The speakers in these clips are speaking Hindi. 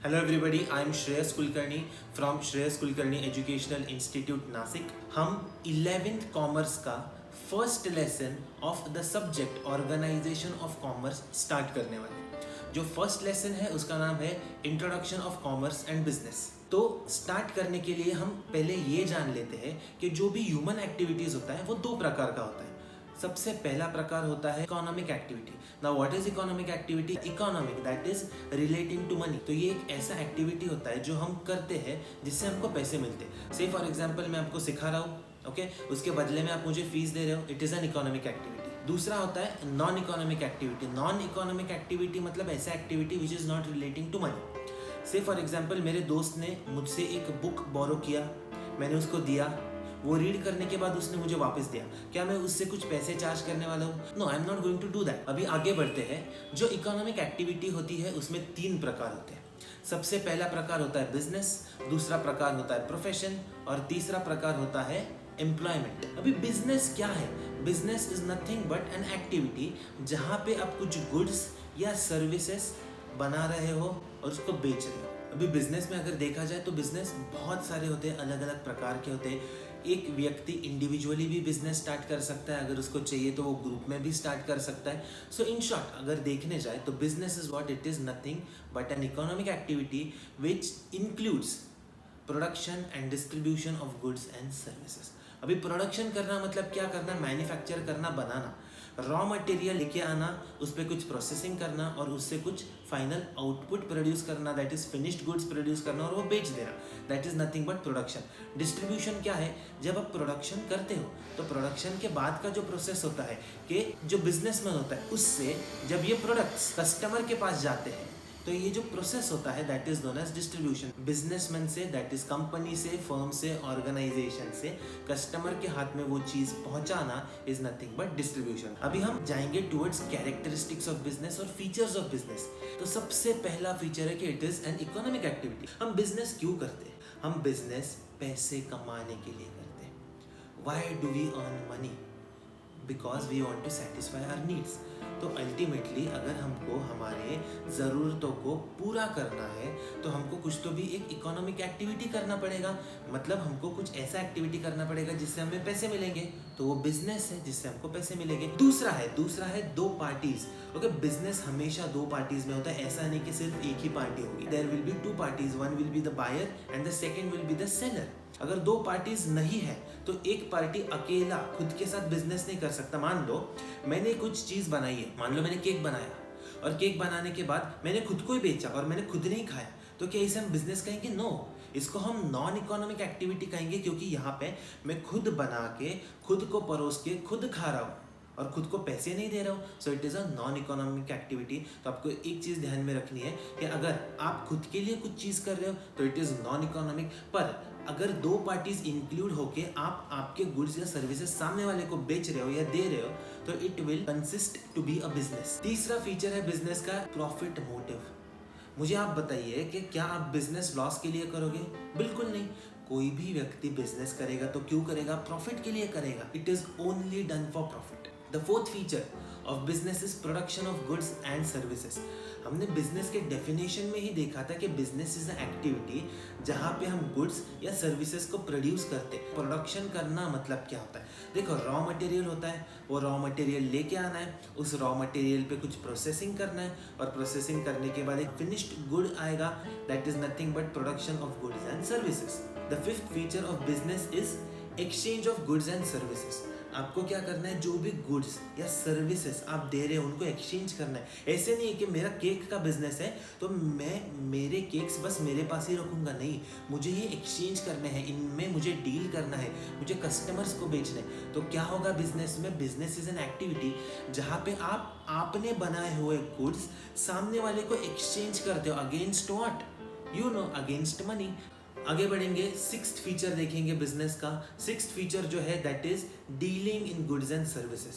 Hello everybody, I am Shreyas Kulkarni from Shreyas Kulkarni Educational Institute Nasik. हम 11th कॉमर्स का first lesson of the subject organisation of commerce start करने वाले हैं। जो फर्स्ट लेसन है उसका नाम है introduction of commerce and business. तो स्टार्ट करने के लिए हम पहले ये जान लेते हैं कि जो भी ह्यूमन एक्टिविटीज होता है वो दो प्रकार का होता है। सबसे पहला प्रकार होता है economic activity. Now what is economic activity? Economic that is relating to money. तो ये एक ऐसा एक्टिविटी होता है जो हम करते हैं जिससे हमको पैसे मिलते हैं। से फॉर एग्जांपल मैं आपको सिखा रहा हूँ, ओके, उसके बदले में आप मुझे फीस दे रहे हो, it is an economic activity. दूसरा होता है non economic activity. Non economic activity मतलब ऐसा activity which is not relating to money. Say for example मेरे दोस्त ने मुझसे एक बुक बोरो किया, मैंने उसको दिया, वो रीड करने के बाद उसने मुझे वापस दिया। क्या मैं उससे कुछ पैसे चार्ज करने वाला हूँ? No, I am not going to do that. अभी आगे बढ़ते हैं। जो इकोनॉमिक एक्टिविटी होती है उसमें 3 प्रकार होते हैं। सबसे पहला प्रकार होता है बिजनेस, दूसरा प्रकार होता है प्रोफेशन और तीसरा प्रकार होता है एम्प्लॉयमेंट। अभी बिजनेस क्या है? Business is nothing but an activity जहाँ पे आप कुछ गुड्स या सर्विसेज बना रहे हो और उसको बेच रहे हो। अभी बिजनेस में अगर देखा जाए तो बिजनेस बहुत सारे होते हैं, अलग अलग प्रकार के होते हैं। एक व्यक्ति इंडिविजुअली भी बिजनेस स्टार्ट कर सकता है, अगर उसको चाहिए तो वो ग्रुप में भी स्टार्ट कर सकता है। सो इन शॉर्ट अगर देखने जाए तो business is what it is nothing but N economic activity which includes production and distribution of goods and services. अभी प्रोडक्शन करना मतलब क्या करना? मैन्युफैक्चर करना, बनाना, रॉ मटेरियल लेके आना, उस पर कुछ प्रोसेसिंग करना और उससे कुछ फाइनल आउटपुट प्रोड्यूस करना, that is finished goods produce करना और वो बेच देना, that is nothing but production. Distribution क्या है? जब आप प्रोडक्शन करते हो तो प्रोडक्शन के बाद का जो प्रोसेस होता है कि जो बिजनेसमैन होता है उससे जब ये प्रोडक्ट्स कस्टमर के पास जाते हैं तो ये जो प्रोसेस होता है that is known as distribution. Businessman से, दैट इज कंपनी से, फर्म से, ऑर्गेनाइजेशन से कस्टमर के हाथ में वो चीज पहुंचाना इज नथिंग बट डिस्ट्रीब्यूशन। अभी हम जाएंगे टुवर्ड्स कैरेक्टरिस्टिक्स ऑफ बिजनेस और फीचर्स ऑफ बिजनेस। तो सबसे पहला फीचर है कि it is an economic activity. हम बिजनेस क्यों करते हैं? हम बिजनेस पैसे कमाने के लिए करते हैं। Why do we earn money? Because we want to satisfy our needs. तो अल्टीमेटली अगर हमको हमारे ज़रूरतों को पूरा करना है तो हमको कुछ तो भी एक इकोनॉमिक एक्टिविटी करना पड़ेगा। मतलब हमको कुछ ऐसा एक्टिविटी करना पड़ेगा जिससे हमें पैसे मिलेंगे, तो वो बिजनेस है जिससे हमको पैसे मिलेंगे। दूसरा है 2 पार्टीज। ओके, बिजनेस हमेशा 2 पार्टीज में होता है, ऐसा नहीं कि सिर्फ एक ही पार्टी होगी। There will be 2 parties, one will be the buyer and the second will be the seller. अगर 2 पार्टीज नहीं है तो एक पार्टी अकेला खुद के साथ बिजनेस नहीं कर सकता। मान लो मैंने कुछ चीज बनाई है, मान लो मैंने केक बनाया और केक बनाने के बाद मैंने खुद को ही बेचा और मैंने खुद नहीं खाया, तो क्या इसे हम बिजनेस कहेंगे? नो, इसको हम नॉन इकोनॉमिक एक्टिविटी कहेंगे, क्योंकि यहाँ पे मैं खुद बना के, खुद को परोस के, खुद खा रहा हूँ और खुद को पैसे नहीं दे रहा हूँ। So it is a non economic activity. तो आपको एक चीज़ ध्यान में रखनी है कि अगर आप खुद के लिए कुछ चीज़ कर रहे हो तो इट इज़ नॉन इकोनॉमिक। पर अगर 2 पार्टीज इंक्लूड होके आप आपके गुड्स या सर्विसेज सामने वाले को बेच रहे हो या दे रहे हो तो it will consist to be a business. तीसरा फीचर है बिजनेस का प्रॉफिट मोटिव। मुझे आप बताइए कि क्या आप बिजनेस लॉस के लिए करोगे? बिल्कुल नहीं। कोई भी व्यक्ति बिजनेस करेगा तो क्यों करेगा? प्रॉफिट के लिए करेगा। It is only done for profit. The 4th feature of business is production of goods and services. हमने बिजनेस के डेफिनेशन में ही देखा था कि बिजनेस इज अ एक्टिविटी जहाँ पे हम गुड्स या सर्विसेज को प्रोड्यूस करते हैं। प्रोडक्शन करना मतलब क्या होता है? देखो, रॉ मटेरियल होता है, वो रॉ मटेरियल लेके आना है, उस रॉ मटेरियल पे कुछ प्रोसेसिंग करना है और प्रोसेसिंग करने के बाद एक फिनिश्ड गुड आएगा, that is nothing but production of goods and services. The 5th feature of business is exchange of goods and services. आपको क्या करना है? जो भी गुड्स या सर्विसेज आप दे रहे हो उनको एक्सचेंज करना है। ऐसे नहीं है कि मेरा केक का बिजनेस है तो मैं मेरे केक्स बस मेरे पास ही रखूंगा, नहीं, मुझे ये एक्सचेंज करने हैं, इनमें मुझे डील करना है, मुझे कस्टमर्स को बेचना है। तो क्या होगा बिजनेस में? बिजनेस इज एन एक्टिविटी जहाँ पे आप आपने बनाए हुए गुड्स सामने वाले को एक्सचेंज करते हो against what? You know, against money. आगे बढ़ेंगे, 6th फीचर देखेंगे बिजनेस का। 6th फीचर जो है that is dealing in goods and services.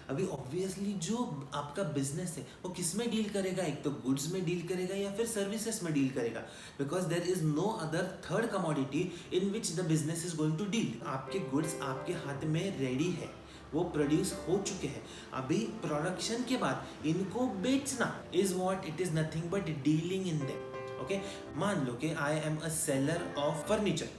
अभी ऑब्वियसली जो आपका बिजनेस है वो किस में डील करेगा? एक तो गुड्स में डील करेगा या फिर सर्विसेज में डील करेगा, because there is no other third commodity in which the business is going to deal. आपके गुड्स आपके हाथ में रेडी है, वो प्रोड्यूस हो चुके हैं, अभी प्रोडक्शन के बाद इनको बेचना is what it is nothing but dealing in them. Okay, मान लो कि I am a seller of furniture,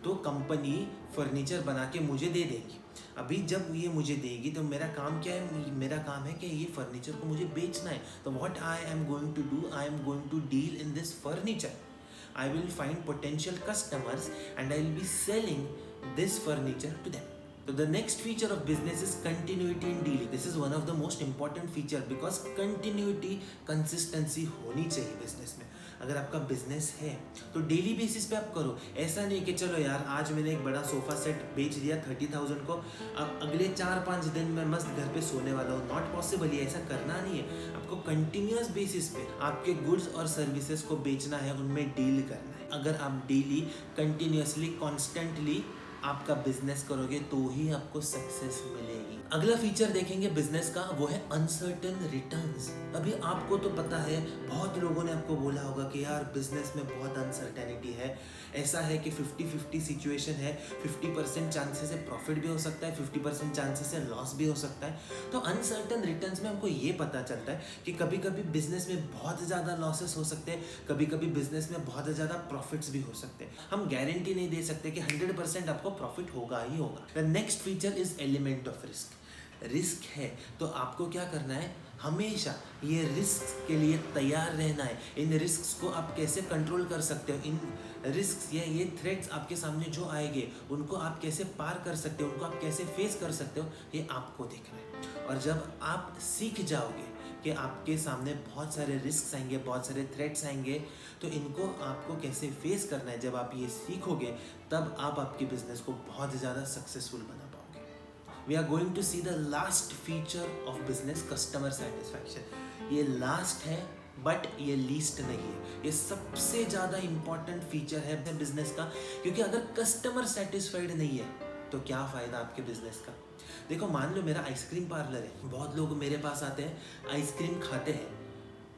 तो कंपनी फर्नीचर बना के मुझे दे देगी। अभी जब ये मुझे देगी तो मेरा काम क्या है, मेरा काम है कि ये फर्नीचर को मुझे बेचना है। तो what I am going to do, I am going to deal in this furniture, I will find potential customers and I will be selling this furniture to them. So the next feature of business is continuity in dealing. This is one of the most important feature because continuity, consistency होनी चाहिए बिजनेस में। अगर आपका बिजनेस है तो डेली बेसिस पे आप करो। ऐसा नहीं कि चलो यार आज मैंने एक बड़ा सोफा सेट बेच दिया 30,000 को, अब अगले 4-5 दिन में मस्त घर पे सोने वाला हूँ। नॉट पॉसिबल, ये ऐसा करना नहीं है। आपको कंटिन्यूअस बेसिस पे आपके गुड्स और सर्विसेज को बेचना है, उनमें डील करना है। अगर आप डेली कंटिन्यूअसली कॉन्स्टेंटली आपका बिजनेस करोगे तो ही आपको सक्सेस मिलेगी। अगला फीचर देखेंगे बिजनेस का, वो है अनसर्टेन रिटर्न्स। अभी आपको तो पता है, बहुत लोगों ने आपको बोला होगा कि यार बिजनेस में बहुत अनसर्टेनिटी है, ऐसा है कि 50-50 सिचुएशन है, 50% चांसेस है प्रॉफिट भी हो सकता है, 50% चांसेस है लॉस भी हो सकता है। तो अनसर्टेन रिटर्न्स में हमको ये पता चलता है कि कभी कभी बिजनेस में बहुत ज़्यादा लॉसेस हो सकते हैं, कभी कभी बिजनेस में बहुत ज़्यादा प्रॉफिट्स भी हो सकते हैं। हम गारंटी नहीं दे सकते कि 100% आपको प्रॉफिट होगा ही होगा। The next feature is element of risk. Risk है तो आपको क्या करना है, हमेशा ये रिस्क के लिए तैयार रहना है। इन रिस्क को आप कैसे कंट्रोल कर सकते हो, इन रिस्क या ये थ्रेट्स आपके सामने जो आएंगे उनको आप कैसे पार कर सकते हो, उनको आप कैसे फेस कर सकते हो, ये आपको देखना है। और जब आप सीख जाओगे कि आपके सामने बहुत सारे रिस्क आएंगे, बहुत सारे थ्रेट्स आएंगे, तो इनको आपको कैसे फेस करना है, जब आप ये सीखोगे तब आप आपके बिजनेस को बहुत ज़्यादा सक्सेसफुल बना पाओगे। We are going to see the last feature of business, customer satisfaction. ये लास्ट है बट ये लीस्ट नहीं है, ये सबसे ज़्यादा इंपॉर्टेंट फीचर है बिजनेस का। क्योंकि अगर कस्टमर सेटिस्फाइड नहीं है तो क्या फ़ायदा आपके बिजनेस का। देखो, मान लो मेरा आइसक्रीम पार्लर है, बहुत लोग मेरे पास आते हैं, आइसक्रीम खाते हैं,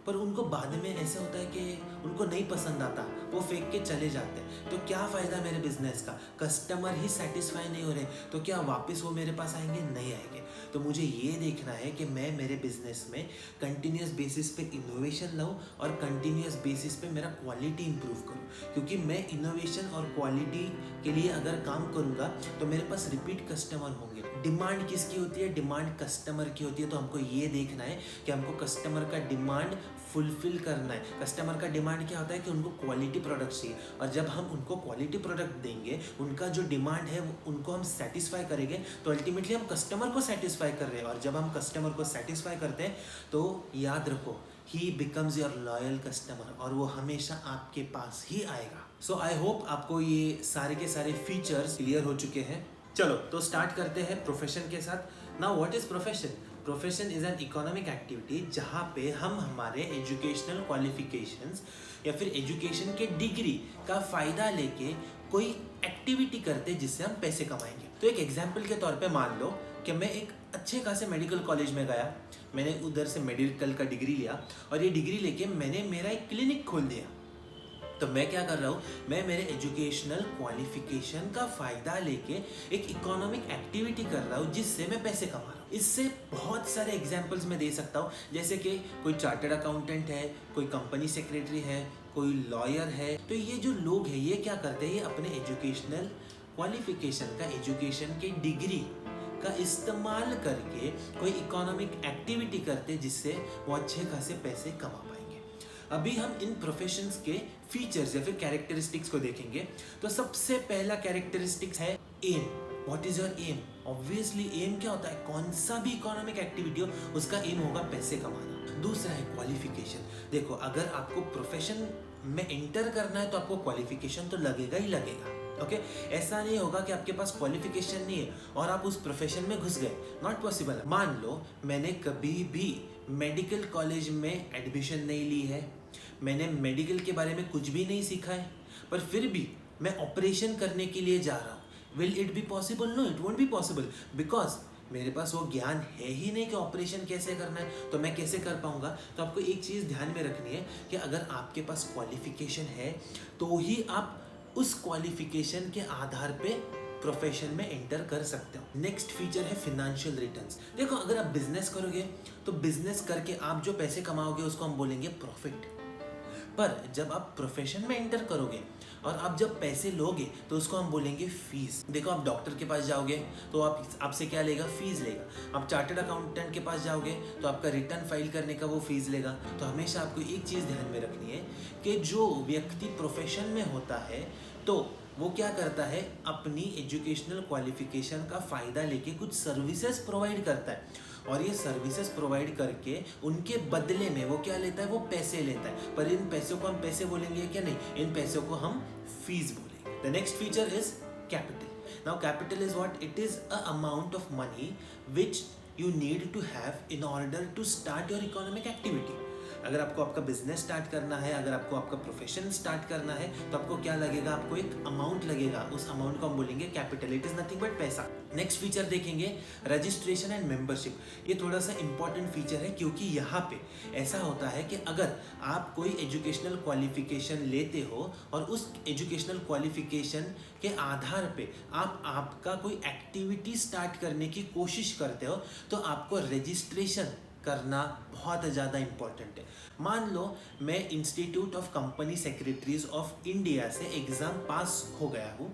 पर उनको बाद में ऐसा होता है कि उनको नहीं पसंद आता, वो फेंक के चले जाते हैं। तो क्या फ़ायदा मेरे बिजनेस का, कस्टमर ही सेटिस्फाई नहीं हो रहे, तो क्या वापस वो मेरे पास आएंगे? नहीं आएंगे। तो मुझे ये देखना है कि मैं मेरे बिजनेस में कंटिन्यूस बेसिस पे इनोवेशन लाऊं और कंटिन्यूस बेसिस पे मेरा क्वालिटी इंप्रूव करूं। क्योंकि मैं इनोवेशन और क्वालिटी के लिए अगर काम करूंगा तो मेरे पास रिपीट कस्टमर होंगे। डिमांड किसकी होती है? डिमांड कस्टमर की होती है। तो हमको ये देखना है कि हमको कस्टमर का डिमांड फुलफिल करना है। कस्टमर का डिमांड क्या होता है कि उनको क्वालिटी प्रोडक्ट चाहिए, और जब हम उनको क्वालिटी प्रोडक्ट देंगे, उनका जो डिमांड है उनको हम सेटिस्फाई करेंगे, तो अल्टीमेटली हम कस्टमर को सेटिस्फाई कर रहे हैं। और जब हम कस्टमर को सेटिस्फाई करते हैं तो याद रखो, ही बिकम्स योर लॉयल कस्टमर, और वो हमेशा आपके पास ही आएगा। सो आई होप आपको ये सारे के सारे फीचर्स क्लियर हो चुके हैं। चलो तो स्टार्ट करते हैं प्रोफेशन के साथ। Now what is profession? Profession is an economic activity जहाँ पे हम हमारे एजुकेशनल क्वालिफिकेशंस या फिर एजुकेशन के डिग्री का फ़ायदा लेके कोई एक्टिविटी करते हैं जिससे हम पैसे कमाएंगे। तो एक एग्जाम्पल के तौर पे मान लो कि मैं एक अच्छे खासे मेडिकल कॉलेज में गया, मैंने उधर से मेडिकल का डिग्री लिया, और ये डिग्री लेके मैंने मेरा एक क्लिनिक खोल दिया। तो मैं क्या कर रहा हूँ, मैं मेरे एजुकेशनल क्वालिफिकेशन का फ़ायदा लेके एक इकोनॉमिक एक्टिविटी कर रहा हूँ जिससे मैं पैसे कमा रहा हूँ। इससे बहुत सारे एग्जाम्पल्स मैं दे सकता हूँ, जैसे कि कोई चार्टर्ड अकाउंटेंट है, कोई कंपनी सेक्रेटरी है, कोई लॉयर है। तो ये जो लोग हैं ये क्या करते हैं, ये अपने एजुकेशनल क्वालिफिकेशन का, एजुकेशन के डिग्री का इस्तेमाल करके कोई इकोनॉमिक एक्टिविटी करते हैं जिससे वो अच्छे खासे पैसे कमा पाएंगे। अभी हम इन प्रोफेशंस के फीचर्स या फिर कैरेक्टरिस्टिक्स को देखेंगे। तो सबसे पहला कैरेक्टरिस्टिक्स है aim. What is your aim? Obviously aim क्या होता है, कौन सा भी इकोनॉमिक एक्टिविटी हो उसका एम होगा पैसे कमाना। दूसरा है क्वालिफिकेशन। देखो, अगर आपको प्रोफेशन में एंटर करना है तो आपको क्वालिफिकेशन तो लगेगा ही लगेगा। ओके, ऐसा नहीं होगा कि आपके पास क्वालिफिकेशन नहीं है और आप उस प्रोफेशन में घुस गए, नॉट पॉसिबल। मान लो मैंने कभी भी मेडिकल कॉलेज में एडमिशन नहीं ली है, मैंने मेडिकल के बारे में कुछ भी नहीं सीखा है, पर फिर भी मैं ऑपरेशन करने के लिए जा रहा हूँ। Will it be possible? No, it won't be possible, because मेरे पास वो ज्ञान है ही नहीं कि ऑपरेशन कैसे करना है, तो मैं कैसे कर पाऊंगा। तो आपको एक चीज़ ध्यान में रखनी है कि अगर आपके पास क्वालिफिकेशन है तो ही आप उस क्वालिफिकेशन के आधार पे प्रोफेशन में एंटर कर सकते हो। नेक्स्ट फीचर है फिनेंशियल रिटर्न्स। देखो, अगर आप बिजनेस करोगे तो बिजनेस करके आप जो पैसे कमाओगे उसको हम बोलेंगे प्रॉफिट। पर जब आप प्रोफेशन में एंटर करोगे और आप जब पैसे लोगे तो उसको हम बोलेंगे फीस। देखो, आप डॉक्टर के पास जाओगे तो आपसे क्या लेगा? फीस लेगा। आप चार्टर्ड अकाउंटेंट के पास जाओगे तो आपका रिटर्न फाइल करने का वो फीस लेगा। तो हमेशा आपको एक चीज़ ध्यान में रखनी है कि जो व्यक्ति प्रोफेशन में होता है तो वो क्या करता है, अपनी एजुकेशनल क्वालिफिकेशन का फ़ायदा लेके कुछ सर्विसेज प्रोवाइड करता है, और ये सर्विसेज प्रोवाइड करके उनके बदले में वो क्या लेता है? वो पैसे लेता है। पर इन पैसों को हम पैसे बोलेंगे क्या? नहीं, इन पैसों को हम फीस बोलेंगे। The next feature is capital. Now capital is what? It is a amount of money which you need to have in order to start your economic activity. अगर आपको आपका बिजनेस स्टार्ट करना है, अगर आपको आपका प्रोफेशन स्टार्ट करना है तो आपको क्या लगेगा? आपको एक अमाउंट लगेगा। उस अमाउंट को हम बोलेंगे capital. It is nothing but पैसा। नेक्स्ट फीचर देखेंगे रजिस्ट्रेशन एंड मेंबरशिप। ये थोड़ा सा इंपॉर्टेंट फीचर है क्योंकि यहाँ पे ऐसा होता है कि अगर आप कोई एजुकेशनल क्वालिफिकेशन लेते हो और उस एजुकेशनल क्वालिफिकेशन के आधार पे आप आपका कोई एक्टिविटी स्टार्ट करने की कोशिश करते हो तो आपको रजिस्ट्रेशन करना बहुत ज़्यादा इम्पॉर्टेंट है। मान लो मैं institute of company secretaries of India से एग्ज़ाम पास हो गया हूँ,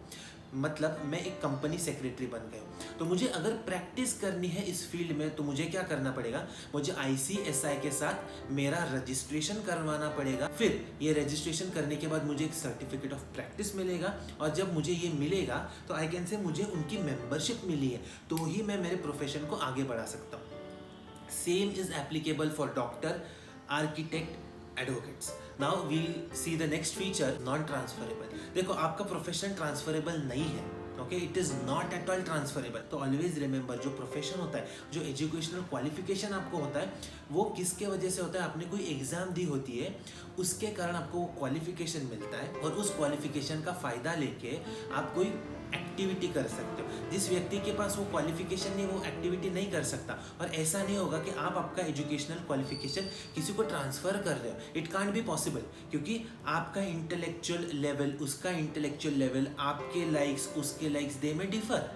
मतलब मैं एक कंपनी सेक्रेटरी बन गया हूँ। तो मुझे अगर प्रैक्टिस करनी है इस फील्ड में तो मुझे क्या करना पड़ेगा? मुझे ICSI के साथ मेरा रजिस्ट्रेशन करवाना पड़ेगा। फिर ये रजिस्ट्रेशन करने के बाद मुझे एक सर्टिफिकेट ऑफ प्रैक्टिस मिलेगा, और जब मुझे ये मिलेगा तो आई कैन से मुझे उनकी मेंबरशिप मिली है, तो ही मैं मेरे प्रोफेशन को आगे बढ़ा सकता हूँ। Same is applicable for doctor, architect, advocates. Now we'll see the next feature, non transferable. देखो, आपका प्रोफेशन ट्रांसफरेबल नहीं है, okay, it is not at all transferable. तो ऑलवेज रिमेंबर, जो प्रोफेशन होता है, जो एजुकेशनल क्वालिफिकेशन आपको होता है, वो किसके वजह से होता है? आपने कोई एग्जाम दी होती है, उसके कारण आपको वो क्वालिफिकेशन मिलता है, और उस क्वालिफिकेशन का फ़ायदा लेके आप कोई एक्टिविटी कर सकते हो। जिस व्यक्ति के पास वो क्वालिफिकेशन नहीं, वो एक्टिविटी नहीं कर सकता। और ऐसा नहीं होगा कि आप आपका एजुकेशनल क्वालिफिकेशन किसी को ट्रांसफ़र कर रहे हो। इट कांट बी पॉसिबल, क्योंकि आपका इंटेलेक्चुअल लेवल, उसका इंटेलेक्चुअल लेवल, आपके लाइक्स, उसके लाइक्स, दे में डिफर,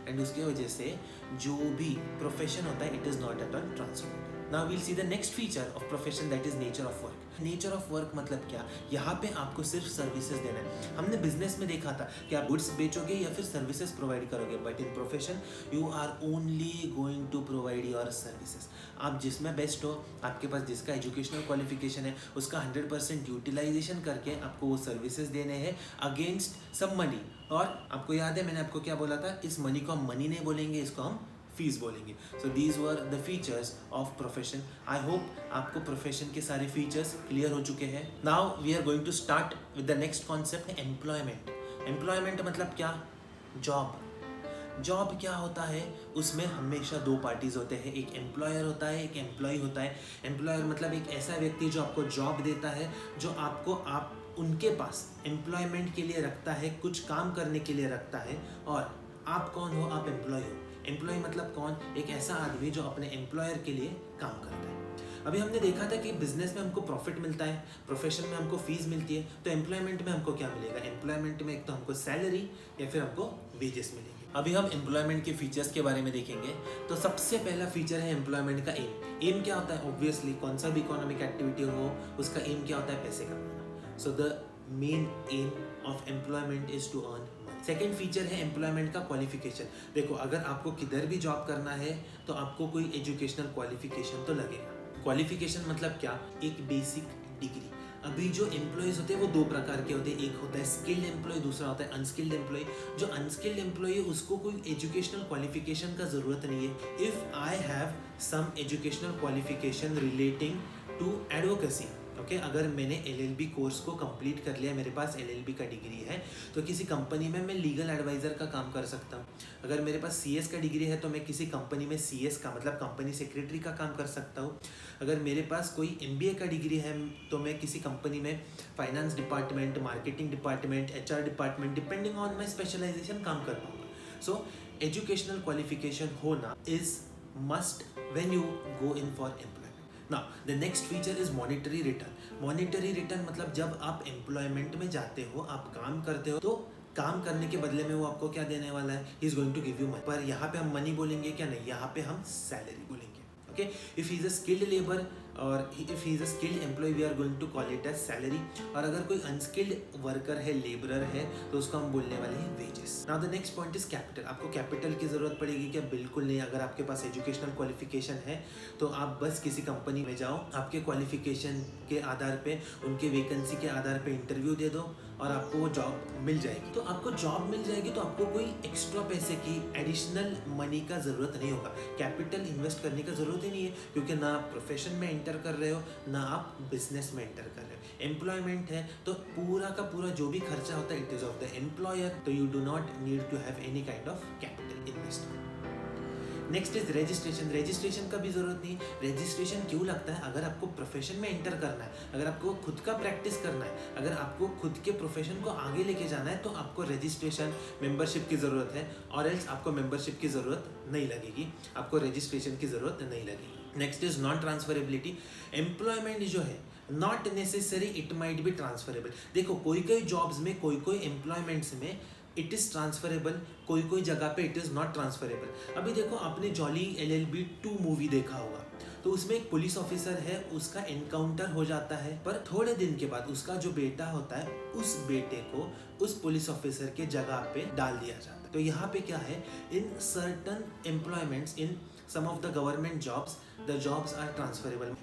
एंड उसके वजह से जो भी प्रोफेशन होता है, it is not at all transferable. Now we'll see the next feature of profession, that is nature of work. Nature of work मतलब क्या? यहाँ पे आपको सिर्फ सर्विसेज देना है। हमने बिजनेस में देखा था कि आप गुड्स बेचोगे या फिर सर्विसेज प्रोवाइड करोगे, but in profession you are only going to provide your services. आप जिसमें बेस्ट हो, आपके पास जिसका एजुकेशनल क्वालिफिकेशन है, उसका 100% यूटिलाइजेशन करके आपको वो सर्विसेज देने हैं अगेंस्ट सम मनी। और आपको याद है मैंने आपको क्या बोला था? इस मनी को हम मनी नहीं बोलेंगे, इसको हम फीस बोलेंगे। So these were the features of profession. I hope आपको प्रोफेशन के सारे फीचर्स क्लियर हो चुके हैं। Now we are going to start with the next concept, employment. Employment मतलब क्या? जॉब। जॉब क्या होता है? उसमें हमेशा दो पार्टीज होते हैं, एक एम्प्लॉयर होता है, एक एम्प्लॉय होता है। एम्प्लॉयर मतलब एक ऐसा व्यक्ति जो आपको जॉब देता है, जो आपको आप उनके पास एम्प्लॉयमेंट के लिए रखता है, कुछ काम करने के लिए रखता है। और आप कौन हो? आप एम्प्लॉय हो। एम्प्लॉय मतलब कौन? एक ऐसा आदमी जो अपने एम्प्लॉयर के लिए काम करता है। अभी हमने देखा था कि बिजनेस में हमको प्रॉफिट मिलता है, प्रोफेशन में हमको फीस मिलती है, तो एम्प्लॉयमेंट में हमको क्या मिलेगा? एम्प्लॉयमेंट में एक तो हमको सैलरी या फिर हमको वेजेस मिलेंगे। अभी हम एम्प्लॉयमेंट के फीचर्स के बारे में देखेंगे। तो सबसे पहला फीचर है एम्प्लॉयमेंट का एम। एम क्या होता है? ऑब्वियसली कौन सा भी इकोनॉमिक एक्टिविटी हो, उसका एम क्या होता है? पैसे कमाना। So the main aim of employment is to earn. Second feature है एम्प्लॉयमेंट का क्वालिफिकेशन। देखो, अगर आपको किधर भी जॉब करना है तो आपको कोई एजुकेशनल क्वालिफिकेशन तो लगेगा। क्वालिफिकेशन मतलब क्या? एक बेसिक डिग्री। अभी जो एम्प्लॉयज होते हैं वो दो प्रकार के होते हैं, एक होता है स्किल्ड एम्प्लॉय, दूसरा होता है अनस्किल्ड एम्प्लॉय। जो अनस्किल्ड एम्प्लॉय है उसको कोई एजुकेशनल क्वालिफिकेशन का ज़रूरत नहीं है। If I have some educational qualification relating to advocacy, okay, अगर मैंने LLB कोर्स को कंप्लीट कर लिया, मेरे पास LLB का डिग्री है, तो किसी कंपनी में मैं लीगल एडवाइज़र का काम कर सकता हूँ। अगर मेरे पास CS का डिग्री है तो मैं किसी कंपनी में CS का मतलब कंपनी सेक्रेटरी का काम कर सकता हूँ। अगर मेरे पास कोई MBA का डिग्री है तो मैं किसी कंपनी में finance department, marketing department, HR department, depending on my specialisation काम कर पाऊँगा। सो एजुकेशनल क्वालिफिकेशन होना is must when you go in for employment. Now, the next feature is monetary return. Monetary return मतलब जब आप एम्प्लॉयमेंट में जाते हो, आप काम करते हो, तो काम करने के बदले में वो आपको क्या देने वाला है? He is going to give you money. पर यहाँ पे हम मनी बोलेंगे क्या? नहीं, यहाँ पे हम सैलरी बोलेंगे। Okay? If he is a skilled labor और if he is a skilled employee we are going to call it as salary, और अगर कोई अनस्किल्ड वर्कर है, लेबरर है, तो उसको हम बोलने वाले हैं wages. Now the next point is capital. आपको कैपिटल की जरूरत पड़ेगी क्या? बिल्कुल नहीं। अगर आपके पास एजुकेशनल क्वालिफिकेशन है तो आप बस किसी कंपनी में जाओ, आपके क्वालिफिकेशन के आधार पे, उनके वैकेंसी के आधार पे इंटरव्यू दे दो और आपको वो जॉब मिल जाएगी। तो आपको जॉब मिल जाएगी तो आपको कोई एक्स्ट्रा पैसे की, एडिशनल मनी का ज़रूरत नहीं होगा, कैपिटल इन्वेस्ट करने का ज़रूरत ही नहीं है, क्योंकि ना आप प्रोफेशन में एंटर कर रहे हो, ना आप बिजनेस में एंटर कर रहे हो। एम्प्लॉयमेंट है तो पूरा का पूरा जो भी खर्चा होता है it is of the employer, तो you do not need to have any kind of capital investment. Next is registration. Registration का भी जरूरत नहीं। रजिस्ट्रेशन क्यों लगता है? अगर आपको प्रोफेशन में एंटर करना है, अगर आपको खुद का प्रैक्टिस करना है, अगर आपको खुद के प्रोफेशन को आगे लेके जाना है, तो आपको रजिस्ट्रेशन, मेंबरशिप की ज़रूरत है, और एल्स आपको मेंबरशिप की ज़रूरत नहीं लगेगी, आपको रजिस्ट्रेशन की ज़रूरत नहीं लगेगी। Next is non transferability. Employment जो है not necessary it might be transferable. देखो कोई कोई जॉब्स में, कोई कोई एम्प्लॉयमेंट्स में इट इज़ ट्रांसफरेबल, कोई कोई जगह पे इट इज़ नॉट ट्रांसफरेबल। अभी देखो आपने जॉली LLB 2 मूवी देखा होगा, तो उसमें एक पुलिस ऑफिसर है, उसका एनकाउंटर हो जाता है, पर थोड़े दिन के बाद उसका जो बेटा होता है, उस बेटे को उस पुलिस ऑफिसर के जगह पे डाल दिया जाता है। तो यहाँ पे क्या है, in certain employments, in some of the government jobs, the jobs are transferable.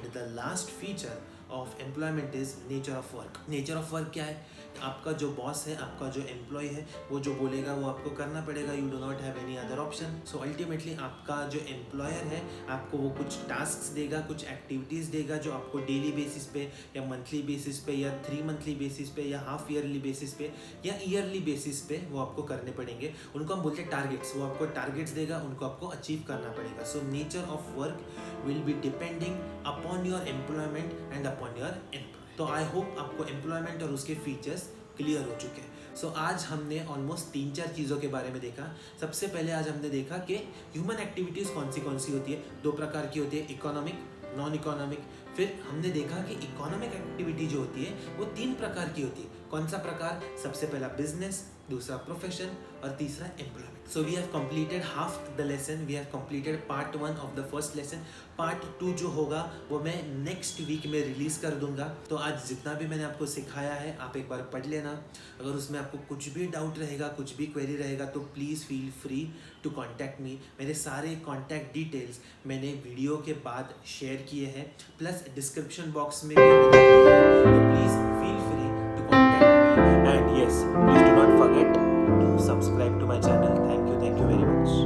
The last feature of employment is nature of work. Nature of work क्या है? आपका जो बॉस है, आपका जो एम्प्लॉय है, वो जो बोलेगा वो आपको करना पड़ेगा, you do not have any other option. So ultimately आपका जो एम्प्लॉयर है आपको वो कुछ टास्क्स देगा, कुछ एक्टिविटीज़ देगा, जो आपको डेली बेसिस पे या मंथली बेसिस पे या 3 मंथली बेसिस पे या हाफ ईयरली बेसिस पे या ईयरली बेसिस पे वो आपको करने पड़ेंगे। उनको हम बोलते हैं टारगेट्स। वो आपको टारगेट्स देगा, उनको आपको अचीव करना पड़ेगा। So nature of work will be depending upon your employment and upon your employee. तो आई होप आपको एम्प्लॉयमेंट और उसके फीचर्स क्लियर हो चुके हैं। सो आज हमने ऑलमोस्ट 3-4 चीज़ों के बारे में देखा। सबसे पहले आज हमने देखा कि ह्यूमन एक्टिविटीज़ कौन सी होती है। 2 प्रकार की होती है, इकोनॉमिक, नॉन इकोनॉमिक। फिर हमने देखा कि इकोनॉमिक एक्टिविटी जो होती है वो 3 प्रकार की होती है। कौन सा प्रकार? सबसे पहला बिजनेस, दूसरा प्रोफेशन और तीसरा employment. So we have completed half the lesson, we have completed part 1 of the first lesson. Part 2 जो होगा वो मैं नेक्स्ट वीक में रिलीज कर दूंगा। तो आज जितना भी मैंने आपको सिखाया है आप एक बार पढ़ लेना। अगर उसमें आपको कुछ भी डाउट रहेगा, कुछ भी क्वेरी रहेगा, तो please feel free to contact me. मेरे सारे कॉन्टैक्ट डिटेल्स मैंने वीडियो के बाद शेयर किए हैं, प्लस डिस्क्रिप्शन बॉक्स में भी मैंने दिए हैं। तो please feel free to contact me, and yes, please do not forget to subscribe to my channel. Thank you very much.